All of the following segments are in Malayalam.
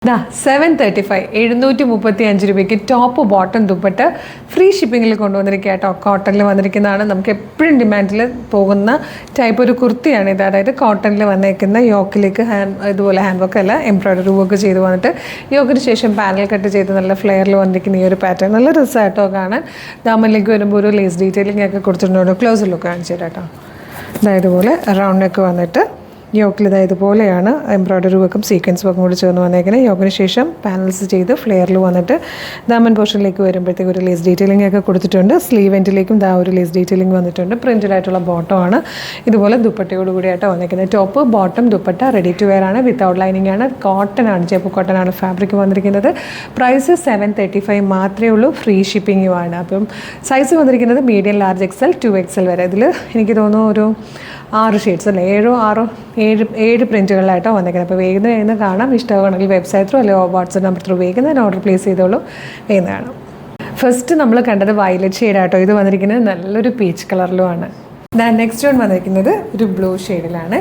735 735 രൂപയ്ക്ക് ടോപ്പ് ബോട്ടം ദുപ്പട്ട ഫ്രീ ഷിപ്പിങ്ങിൽ കൊണ്ടുവന്നിരിക്കുക കേട്ടോ. കോട്ടണിൽ വന്നിരിക്കുന്നതാണ്. നമുക്ക് എപ്പോഴും ഡിമാൻഡിൽ പോകുന്ന ടൈപ്പ് ഒരു കുർത്തിയാണ് ഇത്. അതായത് കോട്ടണിൽ വന്നേക്കുന്ന യോക്കിലേക്ക് ഇതുപോലെ ഹാൻഡ് വർക്ക് അല്ല എംബ്രോയ്ഡറി വർക്ക് ചെയ്ത് വന്നിട്ട് യോക്കിന് ശേഷം പാനൽ കട്ട് ചെയ്ത് നല്ല ഫ്ലെയറിൽ വന്നിരിക്കുന്ന ഈ ഒരു പാറ്റേൺ നല്ല റിസായിട്ടോ കാണാൻ. ദാമനിലേക്ക് വരുമ്പോൾ ഒരു ലേസ് ഡീറ്റെയിലിംഗ് ഒക്കെ കൊടുത്തിട്ടുണ്ട്. ക്ലോസ് ലുക്ക് കാണിച്ചു തരാം കേട്ടോ. ഇതുപോലെ റൗണ്ട് നെക്ക് വന്നിട്ട് യോക്കിൽ ഇതുപോലെയാണ് എംബ്രോയ്ഡറി വർക്കും സീക്വൻസ് വർക്കും കൂടി ചേർന്ന് വന്നേക്കുന്നത്. യോക്കിന് ശേഷം പാനൽസ് ചെയ്ത് ഫ്ലെയറിൽ വന്നിട്ട് ദാമൻ പോർഷനിലേക്ക് വരുമ്പോഴത്തേക്ക് ഒരു ലേസ് ഡീറ്റെയിലിംഗ് ഒക്കെ കൊടുത്തിട്ടുണ്ട്. സ്ലീവ് എൻഡിലേക്കും ഒരു ലേസ് ഡീറ്റെയിലിംഗ് വന്നിട്ടുണ്ട്. പ്രിൻറ്റഡ് ആയിട്ടുള്ള ബോട്ടമാണ്. ഇതുപോലെ ദുപ്പട്ടയോട് കൂടിയായിട്ട് വന്നിരിക്കുന്നത്. Top bottom dupatta ready to wear ആണ്. വിത്തൗട്ട് ലൈനിങ് ആണ്. കോട്ടൺ ആണ്, ജയ്പൂർ കോട്ടൺ ആണ് ഫാബ്രിക് വന്നിരിക്കുന്നത്. പ്രൈസ് 735 മാത്രമേ ഉള്ളൂ. ഫ്രീ ഷിപ്പിങ്ങും ആണ്. അപ്പം സൈസ് വന്നിരിക്കുന്നത് മീഡിയം, ലാർജ്, എക്സൽ, 2XL വരെ. ഇതിൽ എനിക്ക് തോന്നുന്നു ഒരു 6 ഷെയ്ഡ്സ് അല്ലേ, 7 പ്രിൻറ്റുകളിലായിട്ടോ വന്നിരിക്കുന്നത്. അപ്പോൾ വേഗം കാണാം. ഇഷ്ടമാണെങ്കിൽ വെബ്സൈറ്റ് ത്രൂ അല്ലെങ്കിൽ വാട്സപ്പ് നമ്പർ ത്രൂ വേഗം ഓർഡർ പ്ലേസ് ചെയ്തോളൂ. വേഗം കാണാം. ഫസ്റ്റ് നമ്മൾ കണ്ടത് വയലറ്റ് ഷെയ്ഡാട്ടോ. ഇത് വന്നിരിക്കുന്നത് നല്ലൊരു പീച്ച് കളറിലുമാണ്. നെക്സ്റ്റ് വൺ വന്നിരിക്കുന്നത് ഒരു ബ്ലൂ ഷെയ്ഡിലാണ്.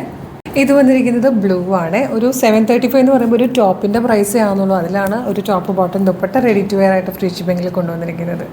ഇത് വന്നിരിക്കുന്നത് ബ്ലൂ ആണ്. ഒരു 735 എന്ന് പറയുമ്പോൾ ഒരു ടോപ്പിൻ്റെ പ്രൈസേ ആണെന്നുള്ളൂ. അതിലാണ് ഒരു top bottom dupatta ready to wear ആയിട്ട് ഫ്രീ ഷിപ്പിങ്ങിൽ കൊണ്ടുവന്നിരിക്കുന്നത്.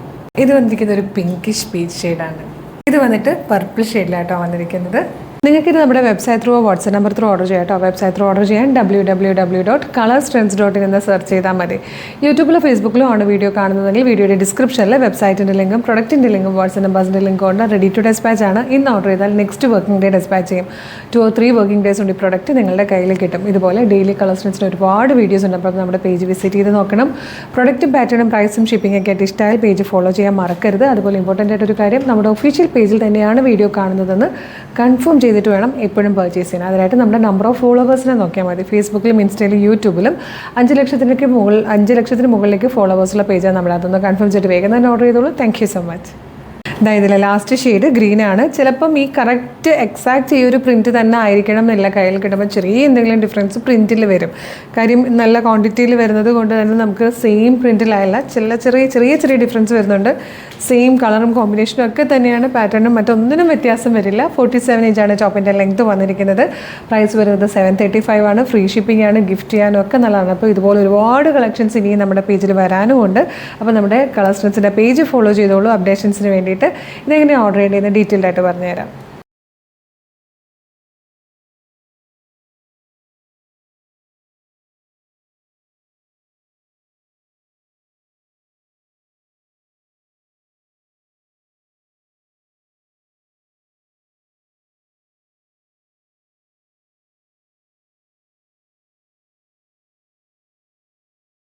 ഇത് വന്നിരിക്കുന്നത് ഒരു പിങ്കിഷ് പീച്ച് ഷെയ്ഡാണ്. ഇത് വന്നിട്ട് പർപ്പിൾ ഷെയ്ഡിലായിട്ടോ വന്നിരിക്കുന്നത്. നിങ്ങൾക്കിത് നമ്മുടെ website through WhatsApp number through order ചെയ്യാം കേട്ടോ. വെബ്സൈറ്റ് ത്രൂ ഓർഡർ ചെയ്യാൻ www.colorstrends.in എന്ന് സെർച്ച് ചെയ്താൽ മതി. യൂട്യൂബിലോ ഫേസ്ബുക്കിലോ ആണ് വീഡിയോ കാണുന്നതെങ്കിൽ വീഡിയോയുടെ ഡിസ്ക്രിപ്ഷനിൽ വെബ്സൈറ്റിൻ്റെ ലിങ്കും പ്രൊഡക്റ്റിൻ്റെ ലിങ്കും വാട്സപ്പ് നമ്പേഴ്സിൻ്റെ ലിങ്കും ഉണ്ട്. റെഡി ടു ഡെസ്പാച്ച് ആണ്. ഇന്ന് ഓർഡർ ചെയ്താൽ നെക്സ്റ്റ് വർക്കിംഗ് ഡേ ഡെസ്പാച്ച് ചെയ്യും. 2 or 3 വർക്കിംഗ് ഡേയ്സ് കൊണ്ട് ഈ പ്രൊഡക്റ്റ് നിങ്ങളുടെ കയ്യിൽ കിട്ടും. ഇതുപോലെ ഡെയിലി കളർസ്ട്രെൻസിന് ഒരുപാട് വീഡിയോസ് ഉണ്ട്. അപ്പോൾ നമ്മുടെ പേജ് വിസിറ്റ് ചെയ്ത് നോക്കണം. പ്രൊഡക്റ്റും പാറ്റേണും പ്രൈസും ഷിപ്പിംഗ് ഒക്കെ ആയിട്ട് ഇഷ്ടമായ പേജ് ഫോളോ ചെയ്യാൻ മറക്കരുത്. അതുപോലെ ഇമ്പോർട്ടൻ്റ് ആയിട്ടൊരു കാര്യം, നമ്മുടെ ഒഫീഷ്യൽ പേജിൽ തന്നെയാണ് വീഡിയോ കാണുന്നതെന്ന് കൺഫേം ചെയ്തിട്ട് വേണം എപ്പോഴും പർച്ചേസ് ചെയ്യാൻ. അതിനായിട്ട് നമ്മുടെ നമ്പർ ഓഫ് ഫോളോവേഴ്സിനെ നോക്കിയാൽ മതി. ഫേസ്ബുക്കിലും ഇൻസ്റ്റയിലും യൂട്യൂബിലും 5 ലക്ഷത്തിന് മുകളിലേക്ക് ഫോളോവേഴ്സുള്ള പേജാണ് നമ്മുടെ. അതൊന്ന് കൺഫേം ചെയ്തിട്ട് വേഗം തന്നെ ഓർഡർ ചെയ്തോളൂ. Thank you so much. ഇതിലെ ലാസ്റ്റ് ഷെയ്ഡ് ഗ്രീൻ ആണ്. ചിലപ്പം ഈ കറക്റ്റ് എക്സാക്റ്റ് ഈ ഒരു പ്രിൻറ്റ് തന്നെ ആയിരിക്കണം എന്നില്ല. കയ്യിൽ കിട്ടുമ്പോൾ ചെറിയ എന്തെങ്കിലും ഡിഫറൻസ് പ്രിൻറ്റിൽ വരും. കാര്യം നല്ല ക്വാണ്ടിറ്റിയിൽ വരുന്നത് കൊണ്ട് തന്നെ നമുക്ക് സെയിം പ്രിൻറ്റിലായല്ല, ചെറിയ ഡിഫറൻസ് വരുന്നുണ്ട്. സെയിം കളറും കോമ്പിനേഷനും ഒക്കെ തന്നെയാണ്. പാറ്റേണും മറ്റൊന്നിനും വ്യത്യാസം വരില്ല. 47 ഇഞ്ചാണ് ടോപ്പിൻ്റെ ലെങ്ത് വന്നിരിക്കുന്നത്. പ്രൈസ് വരുന്നത് 735 ആണ്. ഫ്രീ ഷിപ്പിംഗ് ആണ്. ഗിഫ്റ്റ് ചെയ്യാനും ഒക്കെ നല്ലതാണ്. അപ്പോൾ ഇതുപോലെ ഒരുപാട് കളക്ഷൻസ് ഇനിയും നമ്മുടെ പേജിൽ വരാനും ഉണ്ട്. അപ്പോൾ നമ്മുടെ കളർസ്ട്രെൻസിൻ്റെ പേജ് ഫോളോ ചെയ്തോളൂ അപ്ഡേഷൻസിന് വേണ്ടിയിട്ട്. ഇതെങ്ങനെ ഓർഡർ ചെയ്യേണ്ടതെന്ന് ഡീറ്റെയിൽഡ് ആയിട്ട് പറഞ്ഞുതരാം.